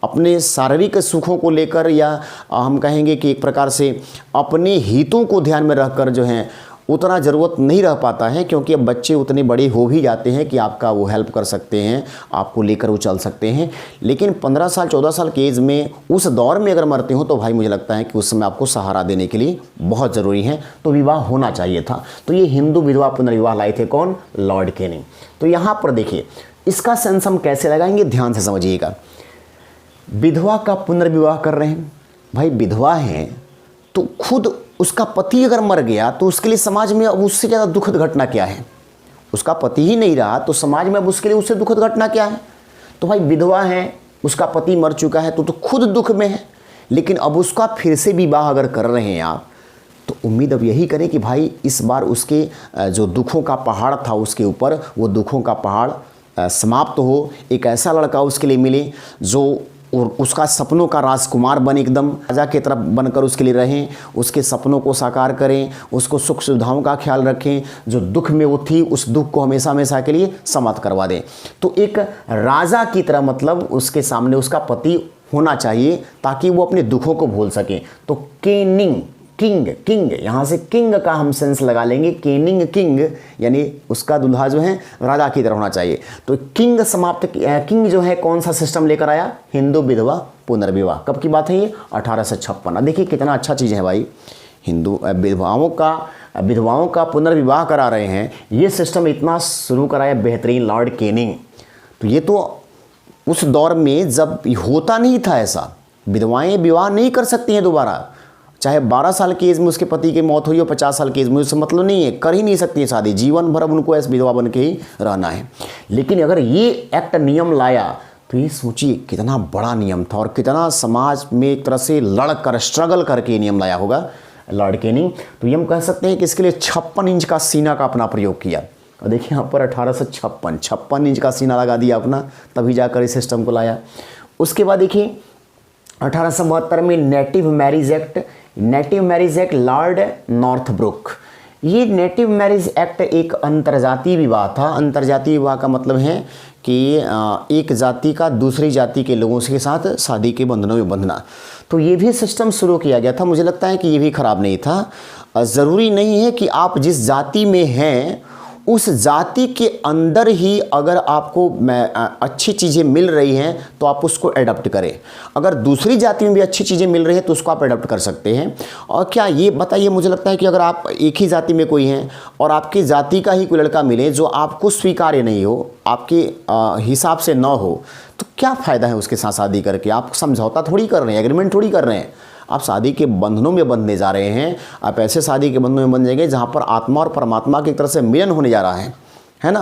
अपने शारीरिक सुखों को लेकर, या हम कहेंगे कि एक प्रकार से अपने हितों को ध्यान में रखकर जो है उतना ज़रूरत नहीं रह पाता है, क्योंकि अब बच्चे उतने बड़े हो भी जाते हैं कि आपका वो हेल्प कर सकते हैं, आपको लेकर वो चल सकते हैं। लेकिन 15 साल 14 साल के एज में उस दौर में अगर मरते हो तो भाई मुझे लगता है कि उस समय आपको सहारा देने के लिए बहुत ज़रूरी है, तो विवाह होना चाहिए था। तो ये हिंदू विधवा पुनर्विवाह लाए थे कौन? Lord Canning. तो यहाँ पर देखिए इसका सेंस हम कैसे लगाएंगे, ध्यान से समझिएगा। विधवा का पुनर्विवाह कर रहे हैं, भाई विधवा हैं तो खुद उसका पति अगर मर गया तो उसके लिए समाज में अब उससे ज़्यादा दुखद घटना क्या है? उसका पति ही नहीं रहा तो समाज में अब उसके लिए उससे दुखद घटना क्या है? तो भाई विधवा है, उसका पति मर चुका है तो खुद दुख में है, लेकिन अब उसका फिर से विवाह अगर कर रहे हैं आप, तो उम्मीद अब यही करें कि भाई इस बार उसके जो दुखों का पहाड़ था उसके ऊपर, वो दुखों का पहाड़ समाप्त हो, एक ऐसा लड़का उसके लिए मिले जो और उसका सपनों का राजकुमार बन, एकदम राजा की तरफ बनकर उसके लिए रहें, उसके सपनों को साकार करें, उसको सुख सुविधाओं का ख्याल रखें, जो दुख में वो थी उस दुख को हमेशा हमेशा के लिए समाप्त करवा दें। तो एक राजा की तरह मतलब उसके सामने उसका पति होना चाहिए ताकि वो अपने दुखों को भूल सके। तो केनिंग, किंग, यहाँ से किंग का हम सेंस लगा लेंगे, केनिंग किंग, यानी उसका दूल्हा जो है राजा की तरह होना चाहिए। तो किंग समाप्त, किंग जो है कौन सा सिस्टम लेकर आया? हिंदू विधवा पुनर्विवाह। कब की बात है ये? 1856। देखिए कितना अच्छा चीज़ है भाई, हिंदू विधवाओं का पुनर्विवाह करा रहे हैं, ये सिस्टम इतना शुरू कराया बेहतरीन लॉर्ड कैनिंग। तो ये तो उस दौर में जब होता नहीं था ऐसा, विधवाएं विवाह नहीं कर सकती हैं दोबारा, चाहे 12 साल की एज में उसके पति की मौत हुई हो, 50 साल की एज में, उससे मतलब नहीं है, कर ही नहीं सकती है शादी, जीवन भर अब उनको ऐसे विधवा बन के ही रहना है। लेकिन अगर ये एक्ट नियम लाया तो ये सोचिए कितना बड़ा नियम था और कितना समाज में एक तरह से लड़कर स्ट्रगल करके ये नियम लाया होगा लॉर्ड कैनिंग। तो ये हम कह सकते हैं कि इसके लिए 56 इंच का सीना का अपना प्रयोग किया। और देखिए यहाँ पर 1856 इंच का सीना लगा दिया अपना, तभी जाकर इस सिस्टम को लाया। उसके बाद देखिए 1872 में native marriage act Lord Northbrook. ये नेटिव मैरिज एक्ट एक अंतर्जातीय विवाह था। अंतर्जातीय विवाह का मतलब है कि एक जाति का दूसरी जाति के लोगों के साथ शादी के बंधनों में बंधना। तो ये भी सिस्टम शुरू किया गया था, मुझे लगता है कि ये भी ख़राब नहीं था। ज़रूरी नहीं है कि आप जिस जाति में हैं उस जाति के अंदर ही अगर आपको अच्छी चीज़ें मिल रही हैं तो आप उसको एडॉप्ट करें। अगर दूसरी जाति में भी अच्छी चीज़ें मिल रही हैं तो उसको आप एडॉप्ट कर सकते हैं। और क्या ये बताइए, मुझे लगता है कि अगर आप एक ही जाति में कोई हैं और आपकी जाति का ही कोई लड़का मिले जो आपको स्वीकार्य नहीं हो, आपके हिसाब से ना हो, तो क्या फ़ायदा है उसके साथ शादी करके? आप समझौता थोड़ी कर रहे हैं, एग्रीमेंट थोड़ी कर रहे हैं, आप शादी के बंधनों में बंधने जा रहे हैं। आप ऐसे शादी के बंधनों में बंध जाएंगे जहाँ पर आत्मा और परमात्मा की तरफ से मिलन होने जा रहा है ना।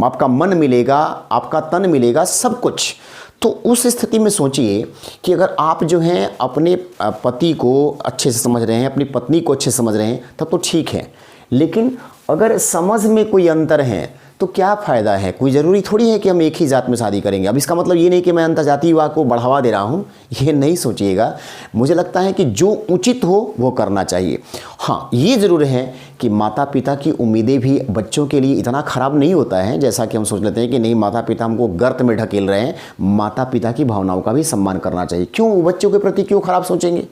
आपका मन मिलेगा, आपका तन मिलेगा, सब कुछ। तो उस स्थिति में सोचिए कि अगर आप जो हैं अपने पति को अच्छे से समझ रहे हैं, अपनी पत्नी को अच्छे से समझ रहे हैं, तब तो ठीक है। लेकिन अगर समझ में कोई अंतर है तो क्या फ़ायदा है? कोई ज़रूरी थोड़ी है कि हम एक ही जात में शादी करेंगे। अब इसका मतलब ये नहीं कि मैं अंतर्जातीय विवाह को बढ़ावा दे रहा हूँ, ये नहीं सोचिएगा। मुझे लगता है कि जो उचित हो वो करना चाहिए। हाँ, ये ज़रूर है कि माता पिता की उम्मीदें भी बच्चों के लिए इतना ख़राब नहीं होता है जैसा कि हम सोच लेते हैं कि नहीं, माता पिता हमको गर्त में ढकेल रहे हैं। माता पिता की भावनाओं का भी सम्मान करना चाहिए। क्यों? वो बच्चों के प्रति क्यों ख़राब सोचेंगे?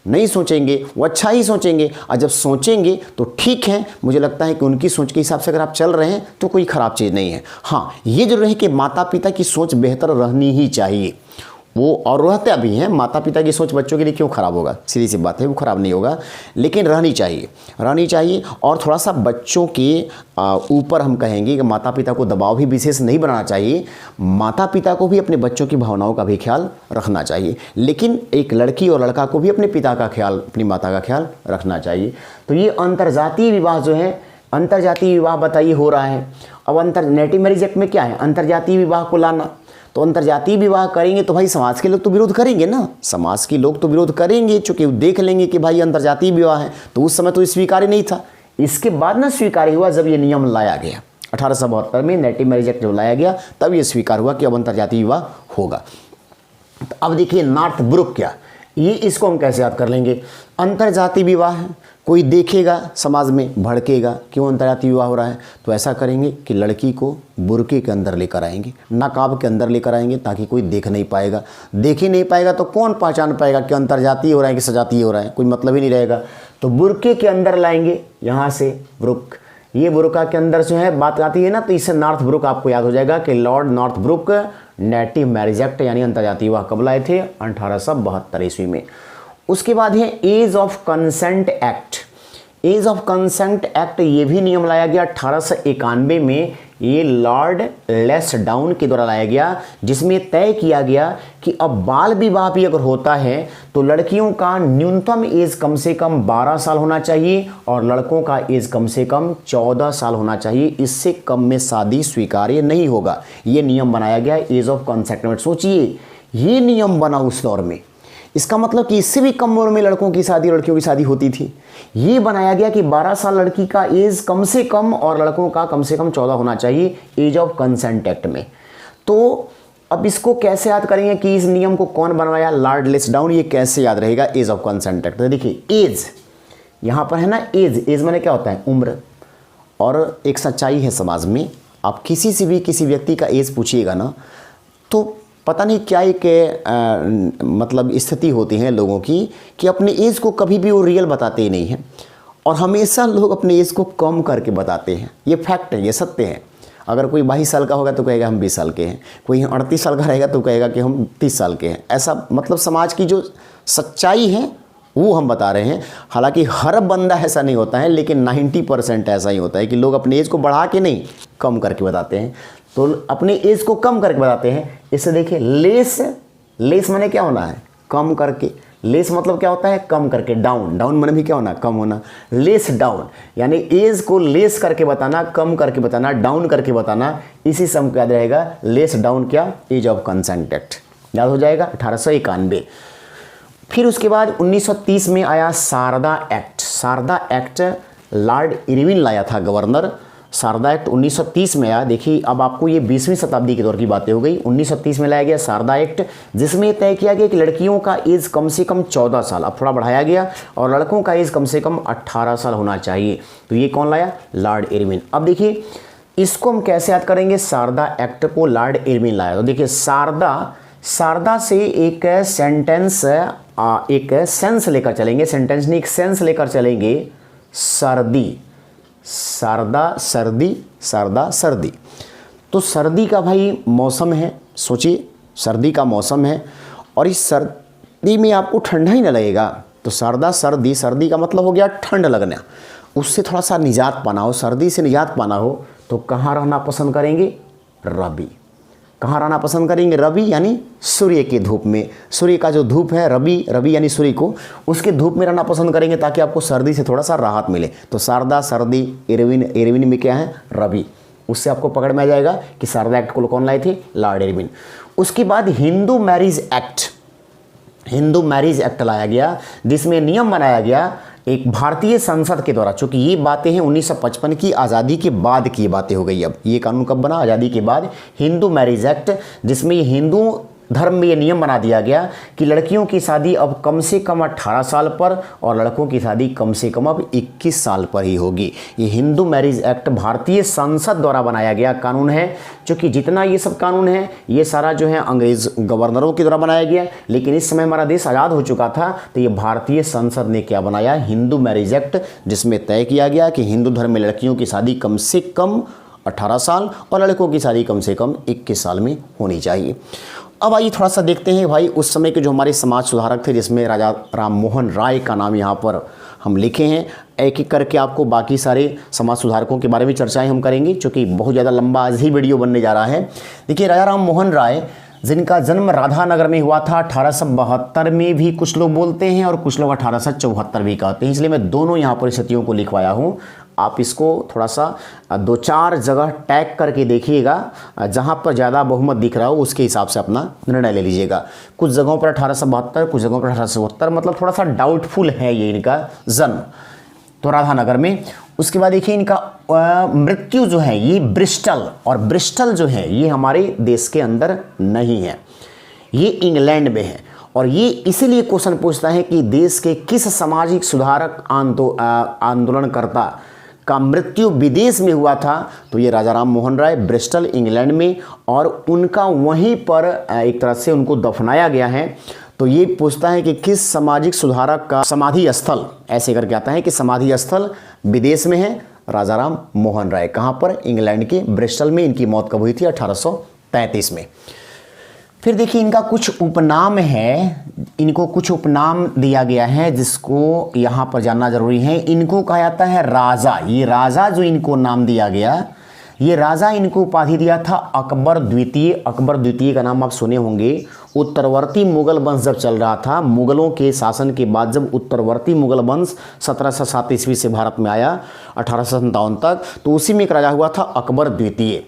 नहीं सोचेंगे, वो अच्छा ही सोचेंगे। और जब सोचेंगे तो ठीक है, मुझे लगता है कि उनकी सोच के हिसाब से अगर आप चल रहे हैं तो कोई ख़राब चीज़ नहीं है। हाँ, ये जरूर है कि माता पिता की सोच बेहतर रहनी ही चाहिए, वो और रहता भी हैं। माता पिता की सोच बच्चों के लिए क्यों ख़राब होगा? सीधी सी बात है, वो ख़राब नहीं होगा, लेकिन रहनी चाहिए। और थोड़ा सा बच्चों के ऊपर हम कहेंगे कि माता पिता को दबाव भी विशेष नहीं बनाना चाहिए। माता पिता को भी अपने बच्चों की भावनाओं का भी ख्याल रखना चाहिए, लेकिन एक लड़की और लड़का को भी अपने पिता का ख्याल, अपनी माता का ख्याल रखना चाहिए। तो ये अंतर्जातीय विवाह जो है, अंतर्जातीय विवाह बताइए हो रहा है। अब नेटिव मैरिज एक्ट में क्या है? अंतर्जातीय विवाह को लाना। तो अंतर्जातीय विवाह करेंगे तो भाई समाज के लोग तो विरोध करेंगे ना, समाज के लोग तो विरोध करेंगे, चूँकि देख लेंगे कि भाई अंतर्जातीय विवाह है। तो उस समय तो स्वीकार्य नहीं था, इसके बाद ना स्वीकार्य हुआ जब ये नियम लाया गया। 1872 में नेटिव मैरिज एक्ट जब लाया गया तब ये स्वीकार हुआ कि अब अंतर्जातीय विवाह होगा। तो अब देखिए नॉर्थब्रुक क्या, ये इसको हम कैसे याद कर लेंगे? अंतरजातीय विवाह है, कोई देखेगा समाज में भड़केगा क्यों अंतरजातीय विवाह हो रहा है, तो ऐसा करेंगे कि लड़की को बुर्के के अंदर लेकर आएंगे, नकाब के अंदर लेकर आएंगे, ताकि कोई देख नहीं पाएगा। देख ही नहीं पाएगा तो कौन पहचान पाएगा कि अंतरजातीय हो रहा है कि सजातीय हो रहा है, कोई मतलब ही नहीं रहेगा। तो बुर्के के अंदर लाएंगे, यहाँ से ब्रुक, ये बुर्का के अंदर जो है बात आती है ना, तो इससे नॉर्थ ब्रुक आपको याद हो जाएगा कि Lord Northbrook native marriage act यानी अंतरजातीय विवाह कब लाए थे? 1872 ईस्वी में। उसके बाद है age of consent act. Age of consent act ये भी नियम लाया गया 1891 में, ये लॉर्ड लेस्डाउन के द्वारा लाया गया, जिसमें तय किया गया कि अब बाल विवाह भी अगर होता है तो लड़कियों का न्यूनतम एज कम से कम 12 साल होना चाहिए और लड़कों का एज कम से कम 14 साल होना चाहिए, इससे कम में शादी स्वीकार्य नहीं होगा। ये नियम बनाया गया एज ऑफ कंसेंट में। सोचिए ये नियम बना उस दौर में, इसका मतलब कि इससे भी कम उम्र में लड़कों की शादी लड़कियों की शादी होती थी। ये बनाया गया कि 12 साल लड़की का एज कम से कम और लड़कों का कम से कम 14 होना चाहिए एज ऑफ कंसेंट एक्ट में। तो अब इसको कैसे याद करेंगे कि इस नियम को कौन बनवाया? Lord Lansdowne. ये कैसे याद रहेगा? Age of consent act. तो देखिए एज यहाँ पर है ना, एज माने क्या होता है? उम्र। और एक सच्चाई है समाज में, आप किसी से भी किसी व्यक्ति का एज पूछिएगा ना, तो पता नहीं क्या एक मतलब स्थिति होती है लोगों की कि अपने एज को कभी भी वो रियल बताते ही नहीं हैं, और हमेशा लोग अपने एज को कम करके बताते हैं। ये फैक्ट है, ये सत्य है। अगर कोई 22 साल का होगा तो कहेगा हम 20 साल के हैं, कोई 38 साल का रहेगा तो कहेगा कि हम 30 साल के हैं। ऐसा मतलब समाज की जो सच्चाई है वो हम बता रहे हैं। हालांकि हर बंदा ऐसा नहीं होता है, लेकिन 90% ऐसा ही होता है कि लोग अपने एज को बढ़ा के नहीं कम करके बताते हैं। तो अपने एज को कम करके बताते हैं। इससे देखिए लेस माने क्या होना है? कम करके। लेस मतलब क्या होता है? कम करके। डाउन माने भी क्या होना? कम होना। लेस डाउन यानी एज को लेस करके बताना, कम करके बताना, डाउन करके बताना। इसी से हमको याद रहेगा लेस डाउन क्या? एज ऑफ कंसेंट एक्ट याद हो जाएगा 1891। फिर उसके बाद 1930 में आया Sharda act. Sharda act Lord Irwin लाया था गवर्नर। शारदा एक्ट 1930 में आया। देखिए अब आपको ये 20वीं शताब्दी के दौर की बातें हो गई। 1930 में लाया गया शारदा एक्ट, जिसमें तय किया गया कि लड़कियों का एज कम से कम 14 साल, अब थोड़ा बढ़ाया गया, और लड़कों का एज कम से कम 18 साल होना चाहिए। तो ये कौन लाया? Lord Irwin. अब देखिए इसको हम कैसे याद करेंगे? शारदा एक्ट को लॉर्ड इरविन लाया। तो देखिए शारदा से एक सेंटेंस, एक सेंस लेकर चलेंगे, सेंटेंस नहीं एक सेंस लेकर चलेंगे। सर्दी, शारदा सर्दी, शारदा सर्दी। तो सर्दी का भाई मौसम है, सोचिए सर्दी का मौसम है, और इस सर्दी में आपको ठंडा ही ना लगेगा। तो शारदा सर्दी, सर्दी का मतलब हो गया ठंड लगना, उससे थोड़ा सा निजात पाना हो, सर्दी से निजात पाना हो, तो कहाँ रहना पसंद करेंगे? रबी। कहाँ रहना पसंद करेंगे? रबी यानी सूर्य की धूप में। सूर्य का जो धूप है रबी यानी सूर्य को, उसके धूप में रहना पसंद करेंगे ताकि आपको सर्दी से थोड़ा सा राहत मिले। तो शारदा सर्दी, इरविन में क्या है? रबी। उससे आपको पकड़ में आ जाएगा कि शारदा एक्ट को कौन लाए थे? Lord Irwin. उसके बाद हिंदू मैरिज एक्ट लाया गया, जिसमें नियम बनाया गया एक भारतीय संसद के द्वारा। चूंकि ये बातें हैं 1955 की आज़ादी के बाद की बातें हो गई। अब ये कानून कब बना? आज़ादी के बाद। हिंदू मैरिज एक्ट, जिसमें ये हिंदू धर्म में ये नियम बना दिया गया कि लड़कियों की शादी अब कम से कम 18 साल पर और लड़कों की शादी कम से कम अब 21 साल पर ही होगी। ये हिंदू मैरिज एक्ट भारतीय संसद द्वारा बनाया गया कानून है। क्योंकि जितना ये सब कानून है ये सारा जो है अंग्रेज गवर्नरों के द्वारा बनाया गया, लेकिन इस समय हमारा देश आज़ाद हो चुका था, तो ये भारतीय संसद ने क्या बनाया? हिंदू मैरिज एक्ट, जिसमें तय किया गया कि हिंदू धर्म में लड़कियों की शादी कम से कम 18 साल और लड़कों की शादी कम से कम 21 साल में होनी चाहिए। अब आइए थोड़ा सा देखते हैं भाई उस समय के जो हमारे समाज सुधारक थे, जिसमें राजा राम मोहन राय का नाम यहाँ पर हम लिखे हैं। एक एक करके आपको बाकी सारे समाज सुधारकों के बारे में चर्चाएं हम करेंगे, क्योंकि बहुत ज़्यादा लंबा आज ही वीडियो बनने जा रहा है। देखिए राजा राम मोहन राय, जिनका जन्म राधानगर में हुआ था 1872 में भी कुछ लोग बोलते हैं और कुछ लोग 1874 भी कहते हैं, इसलिए मैं दोनों यहाँ पर स्थितियों को लिखवाया हूँ। आप इसको थोड़ा सा 2-4 जगह टैग करके देखिएगा, जहाँ पर ज़्यादा बहुमत दिख रहा हो उसके हिसाब से अपना निर्णय ले लीजिएगा। कुछ जगहों पर 1872, कुछ जगहों पर 1874, मतलब थोड़ा सा डाउटफुल है ये इनका जन्म, तो राधानगर में। उसके बाद देखिए इनका मृत्यु जो है ये ब्रिस्टल, और ब्रिस्टल जो है ये हमारे देश के अंदर नहीं है, ये इंग्लैंड में है। और ये इसीलिए क्वेश्चन पूछता है कि देश के किस सामाजिक सुधारक आंदोलनकर्ता का मृत्यु विदेश में हुआ था। तो ये राजा राम मोहन राय, ब्रिस्टल इंग्लैंड में, और उनका वहीं पर एक तरह से उनको दफनाया गया है। तो ये पूछता है कि किस सामाजिक सुधारक का समाधि स्थल, ऐसे करके आता है कि समाधि स्थल विदेश में है, राजा राम मोहन राय। कहाँ पर? इंग्लैंड के ब्रिस्टल में। इनकी मौत कब हुई थी? 1833 में। फिर देखिए इनका कुछ उपनाम है, इनको कुछ उपनाम दिया गया है जिसको यहाँ पर जानना जरूरी है। इनको कहा जाता है राजा। ये राजा जो इनको नाम दिया गया, ये राजा इनको उपाधि दिया था अकबर द्वितीय। अकबर द्वितीय का नाम आप सुने होंगे। उत्तरवर्ती मुगल वंश जब चल रहा था, मुगलों के शासन के बाद जब उत्तरवर्ती मुगल वंश 1707 ईस्वी से भारत में आया 1857 तक, तो उसी में एक राजा हुआ था अकबर द्वितीय।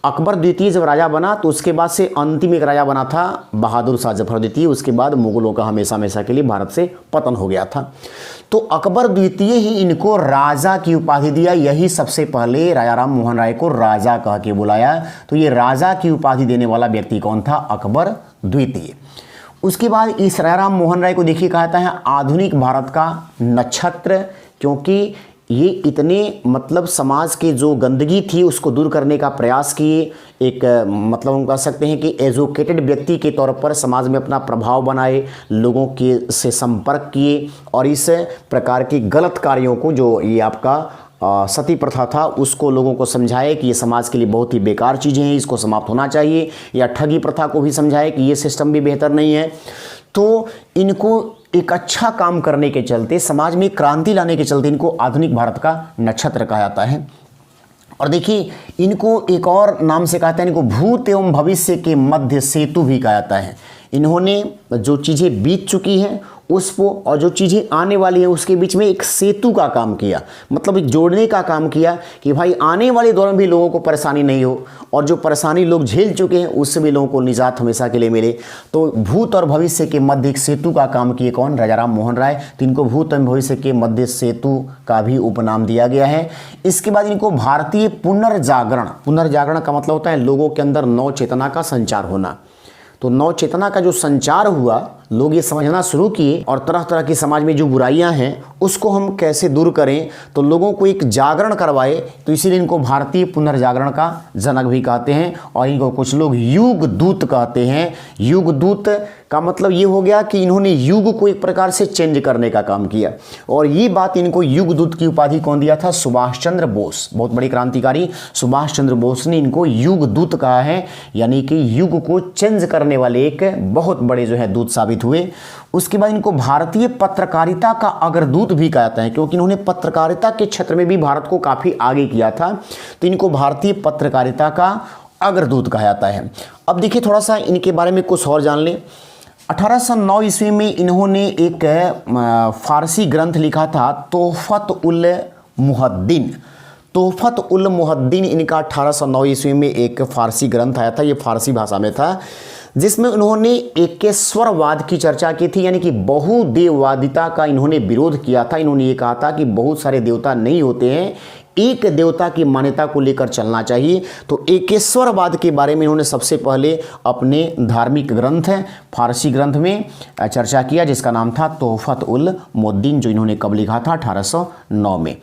अकबर द्वितीय जब राजा बना तो उसके बाद से अंतिम एक राजा बना था बहादुर शाह जफर द्वितीय। उसके बाद मुगलों का हमेशा हमेशा के लिए भारत से पतन हो गया था। तो अकबर द्वितीय ही इनको राजा की उपाधि दिया। यही सबसे पहले राजा राम मोहन राय को राजा कह के बुलाया। तो ये राजा की उपाधि देने वाला व्यक्ति कौन था? अकबर द्वितीय। उसके बाद इस राजा राम मोहन राय को देखिए कहा जाता है आधुनिक भारत का नक्षत्र, क्योंकि ये इतने मतलब समाज की जो गंदगी थी उसको दूर करने का प्रयास किए। एक मतलब हम कह सकते हैं कि एजुकेटेड व्यक्ति के तौर पर समाज में अपना प्रभाव बनाए, लोगों के से संपर्क किए और इस प्रकार के गलत कार्यों को, जो ये आपका सती प्रथा था, उसको लोगों को समझाए कि ये समाज के लिए बहुत ही बेकार चीज़ें हैं, इसको समाप्त होना चाहिए। या ठगी प्रथा को भी समझाए कि ये सिस्टम भी बेहतर नहीं है। तो इनको एक अच्छा काम करने के चलते, समाज में क्रांति लाने के चलते इनको आधुनिक भारत का नक्षत्र कहा जाता है। और देखिए इनको एक और नाम से कहा जाता है, इनको भूत एवं भविष्य के मध्य सेतु भी कहा जाता है। इन्होंने जो चीज़ें बीत चुकी हैं उसको और जो चीज़ें आने वाली हैं उसके बीच में एक सेतु का काम किया, मतलब एक जोड़ने का काम किया कि भाई आने वाले दौर में भी लोगों को परेशानी नहीं हो, और जो परेशानी लोग झेल चुके हैं उससे भी लोगों को निजात हमेशा के लिए मिले। तो भूत और भविष्य के मध्य एक सेतु का काम किए कौन? राजा राम मोहन राय। तो इनको भूत एवं भविष्य के मध्य सेतु का भी उपनाम दिया गया है। इसके बाद इनको भारतीय पुनर्जागरण, पुनर्जागरण का मतलब होता है लोगों के अंदर नव चेतना का संचार होना। तो नव चेतना का जो संचार हुआ, लोग ये समझना शुरू किए और तरह तरह की समाज में जो बुराइयां हैं उसको हम कैसे दूर करें, तो लोगों को एक जागरण करवाए। तो इसीलिए इनको भारतीय पुनर्जागरण का जनक भी कहते हैं। और इनको कुछ लोग युग दूत कहते हैं। युग दूत का मतलब ये हो गया कि इन्होंने युग को एक प्रकार से चेंज करने का काम किया। और ये बात इनको युग दूत की उपाधि कौन दिया था? सुभाष चंद्र बोस, बहुत बड़े क्रांतिकारी सुभाष चंद्र बोस ने इनको युग दूत कहा है, यानी कि युग को चेंज करने वाले एक बहुत बड़े जो है दूत साबित हुए। उसके बाद इनको भारतीय पत्रकारिता का अग्रदूत भी कहा जाता है, क्योंकि इन्होंने पत्रकारिता के क्षेत्र में भी भारत को काफ़ी आगे किया था। तो इनको भारतीय पत्रकारिता का अग्रदूत कहा जाता है। अब देखिए थोड़ा सा इनके बारे में कुछ और जान लें। 1809 ईस्वी में इन्होंने एक फारसी ग्रंथ लिखा था तोहफत उल मुहद्दीन। तोहफत उल मुहद्दीन इनका 1809 ईस्वी में एक फारसी ग्रंथ आया था, ये फारसी भाषा में था, जिसमें उन्होंने एकेश्वरवाद की चर्चा की थी, यानी कि बहुदेववादिता का इन्होंने विरोध किया था। इन्होंने ये कहा था कि बहुत सारे देवता नहीं होते हैं, एक देवता की मान्यता को लेकर चलना चाहिए। तो एकेश्वरवाद के बारे में इन्होंने सबसे पहले अपने धार्मिक ग्रंथ फारसी ग्रंथ में चर्चा किया, जिसका नाम था तोहफत उल मुहद्दीन, जो इन्होंने कब लिखा था? 1809 में।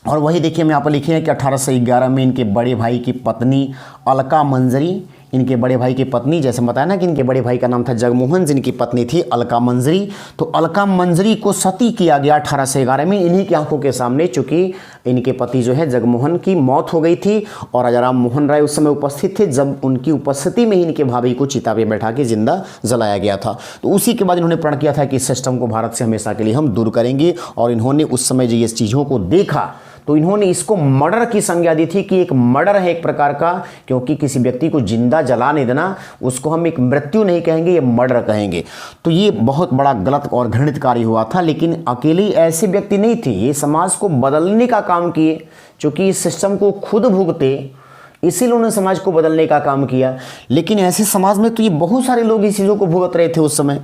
और वही देखिए हम यहाँ पर लिखे हैं कि 1811 में इनके बड़े भाई की पत्नी अलका मंजरी, इनके बड़े भाई की पत्नी, जैसे बताया ना कि इनके बड़े भाई का नाम था जगमोहन, जिनकी पत्नी थी अलका मंजरी। तो अलका मंजरी को सती किया गया 1811 में इन्हीं की आंखों के सामने, चूंकि इनके पति जो है जगमोहन की मौत हो गई थी और राजा राम मोहन राय उस समय उपस्थित थे, जब उनकी उपस्थिति में ही इनके भाभी को चिता पे बैठा के जिंदा जलाया गया था। तो उसी के बाद इन्होंने प्रण किया था कि इस सिस्टम को भारत से हमेशा के लिए हम दूर करेंगे। और इन्होंने उस समय जो ये चीज़ों को देखा तो इन्होंने इसको मर्डर की संज्ञा दी थी कि एक मर्डर है एक प्रकार का, क्योंकि किसी व्यक्ति को जिंदा जला नहीं देना, उसको हम एक मृत्यु नहीं कहेंगे, ये मर्डर कहेंगे। तो ये बहुत बड़ा गलत और घृणित कार्य हुआ था। लेकिन अकेले ऐसे व्यक्ति नहीं थे, ये समाज को बदलने का काम किए, क्योंकि इस सिस्टम को खुद भुगते, इसीलिए उन्होंने समाज को बदलने का काम किया। लेकिन ऐसे समाज में तो ये बहुत सारे लोग इस चीज़ों को भुगत रहे थे उस समय।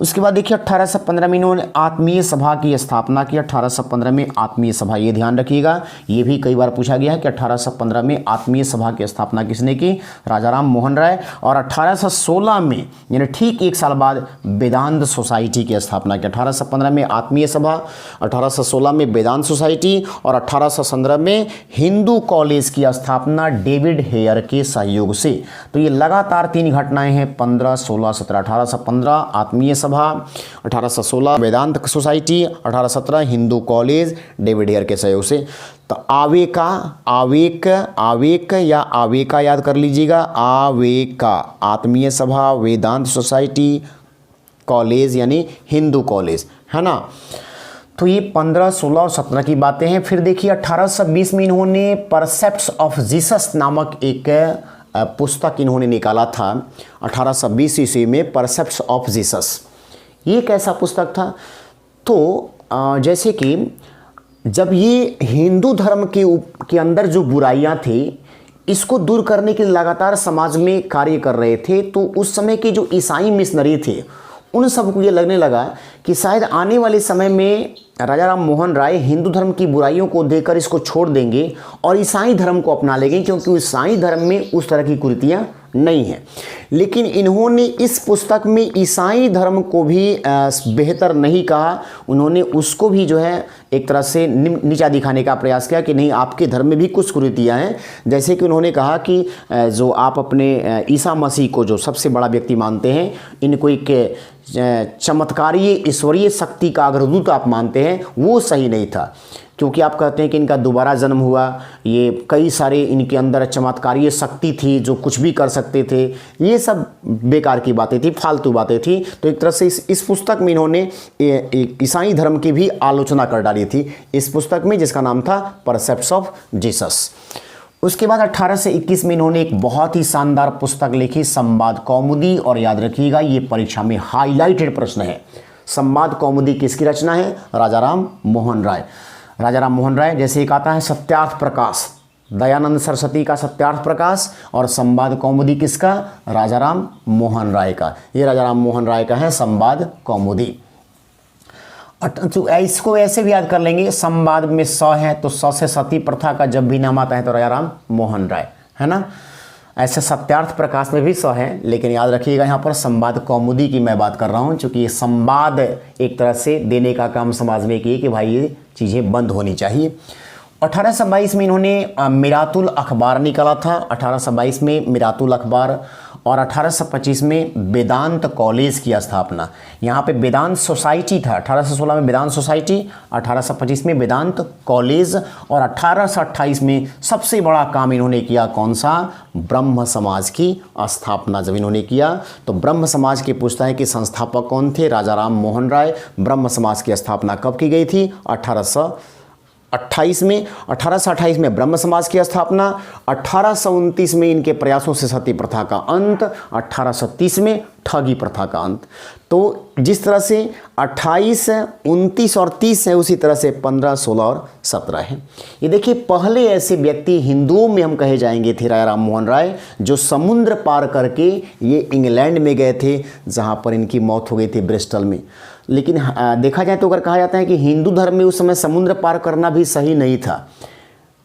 उसके बाद देखिए 1815 में इन्होंने आत्मीय सभा की स्थापना की। 1815 में आत्मीय सभा, ये ध्यान रखिएगा, ये भी कई बार पूछा गया है कि 1815 में आत्मीय सभा की स्थापना किसने की? राजा राम मोहन राय। और 1816 में यानी ठीक एक साल बाद वेदांत सोसाइटी की स्थापना की। 1815 में आत्मीय सभा, 1816 में वेदांत सोसाइटी और 1817 में हिंदू कॉलेज की स्थापना डेविड हेयर के सहयोग से। तो ये लगातार 3 घटनाएं हैं, 15, 16, 17। 1815 Atmiya Sabha, 1816 Vedanta society, 1817 Hindu college David Hare के सहयोग से। तो आवेका याद कर लीजिएगा, आवेका, आत्मीय सभा, वेदांत सोसाइटी, कॉलेज यानी हिंदू कॉलेज, है ना। तो ये 15, 16 और 17 की बातें हैं। फिर देखिए 1820 में इन्होंने परसेप्ट्स ऑफ जीसस नामक एक पुस्तक इन्होंने निकाला था। 1820 ईस्वी में परसेप्ट्स ऑफ जीसस, ये कैसा पुस्तक था? तो जैसे कि जब ये हिंदू धर्म के अंदर जो बुराइयां थी, इसको दूर करने के लिए लगातार समाज में कार्य कर रहे थे। तो उस समय के जो ईसाई मिशनरी थे, उन सबको ये लगने लगा कि शायद आने वाले समय में राजा राम मोहन राय हिंदू धर्म की बुराइयों को देखकर इसको छोड़ देंगे और ईसाई धर्म को अपना लेंगे, क्योंकि ईसाई धर्म में उस तरह की कुरीतियाँ नहीं हैं। लेकिन इन्होंने इस पुस्तक में ईसाई धर्म को भी बेहतर नहीं कहा, उन्होंने उसको भी जो है एक तरह से नीचा दिखाने का प्रयास किया कि नहीं, आपके धर्म में भी कुछ कुरीतियाँ हैं। जैसे कि उन्होंने कहा कि जो आप अपने ईसा मसीह को जो सबसे बड़ा व्यक्ति मानते हैं, इनको एक चमत्कारीय ईश्वरीय शक्ति का अग्रदूत आप मानते हैं, वो सही नहीं था। क्योंकि आप कहते हैं कि इनका दोबारा जन्म हुआ, ये कई सारे इनके अंदर चमत्कारीय शक्ति थी, जो कुछ भी कर सकते थे, ये सब बेकार की बातें थी, फालतू बातें थी। तो एक तरह से इस पुस्तक में इन्होंने ईसाई धर्म की भी आलोचना कर डाली थी इस पुस्तक में, जिसका नाम था परसेप्ट्स ऑफ जीसस। उसके बाद 1821 में इन्होंने एक बहुत ही शानदार पुस्तक लिखी, संवाद कौमुदी। और याद रखिएगा, ये परीक्षा में हाईलाइटेड प्रश्न है। संवाद कौमुदी किसकी रचना है? राजा राम मोहन राय। राजा राम मोहन राय, जैसे एक आता है सत्यार्थ प्रकाश, दयानंद सरस्वती का सत्यार्थ प्रकाश, और संवाद कौमुदी किसका? राजा राम मोहन राय का। ये राजा राम मोहन राय का है संवाद कौमुदी। तो इसको ऐसे भी याद कर लेंगे, संवाद में स है तो स से सती प्रथा का जब भी नाम आता है तो राजा राम मोहन राय, है ना। ऐसे सत्यार्थ प्रकाश में भी स है, लेकिन याद रखिएगा यहाँ पर संवाद कौमुदी की मैं बात कर रहा हूँ, क्योंकि ये संवाद एक तरह से देने का काम समाज में किए कि भाई ये चीज़ें बंद होनी चाहिए। 1822 में इन्होंने मिरातुल अखबार निकाला था, 1822 में मिरातुल अखबार। और 1825 में वेदांत कॉलेज की स्थापना। यहाँ पे वेदांत सोसाइटी था, 1816 में वेदांत सोसाइटी, 1825 में वेदांत कॉलेज। और 1828 में सबसे बड़ा काम इन्होंने किया, कौन सा? ब्रह्म समाज की स्थापना जब इन्होंने किया। तो ब्रह्म समाज के पूछता है कि संस्थापक कौन थे? राजा राम मोहन राय। ब्रह्म समाज की स्थापना कब की गई थी? 1828 में। 1828 में ब्रह्म समाज की स्थापना, 1829 में इनके प्रयासों से सती प्रथा का अंत, 1830 में ठगी प्रथा का अंत। तो जिस तरह से 28, 29 और 30 है, उसी तरह से 15, 16 और 17 है। ये देखिए, पहले ऐसे व्यक्ति हिंदुओं में हम कहे जाएंगे थे राजा राम मोहन राय, जो समुद्र पार करके ये इंग्लैंड में गए थे, जहाँ पर इनकी मौत हो गई थी ब्रिस्टल में। लेकिन देखा जाए तो अगर कहा जाता है कि हिंदू धर्म में उस समय समुद्र पार करना भी सही नहीं था,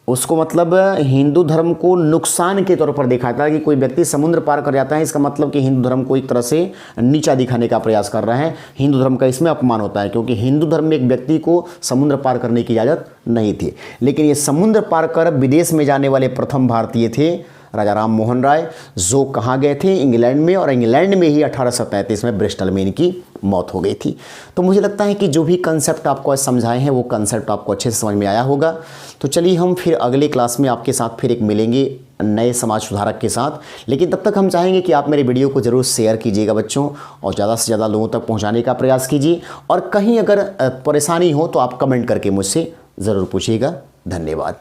उसको मतलब हिंदू धर्म को नुकसान के तौर पर देखा था कि कोई व्यक्ति समुद्र पार कर जाता है, इसका मतलब कि हिंदू धर्म को एक तरह से नीचा दिखाने का प्रयास कर रहा है, हिंदू धर्म का इसमें अपमान होता है, क्योंकि हिंदू धर्म में एक व्यक्ति को समुद्र पार करने की इजाज़त नहीं थी। लेकिन ये समुद्र पार कर विदेश में जाने वाले प्रथम भारतीय थे राजा राम मोहन राय, जो कहाँ गए थे? इंग्लैंड में। और इंग्लैंड में ही 1833 में ब्रिस्टल में इनकी मौत हो गई थी। तो मुझे लगता है कि जो भी कंसेप्ट आपको आज समझाए हैं, वो कंसेप्ट आपको अच्छे से समझ में आया होगा। तो चलिए हम फिर अगले क्लास में आपके साथ फिर एक मिलेंगे नए समाज सुधारक के साथ। लेकिन तब तक हम चाहेंगे कि आप मेरे वीडियो को ज़रूर शेयर कीजिएगा बच्चों, और ज़्यादा से ज़्यादा लोगों तक पहुँचाने का प्रयास कीजिए। और कहीं अगर परेशानी हो तो आप कमेंट करके मुझसे ज़रूर पूछिएगा। धन्यवाद।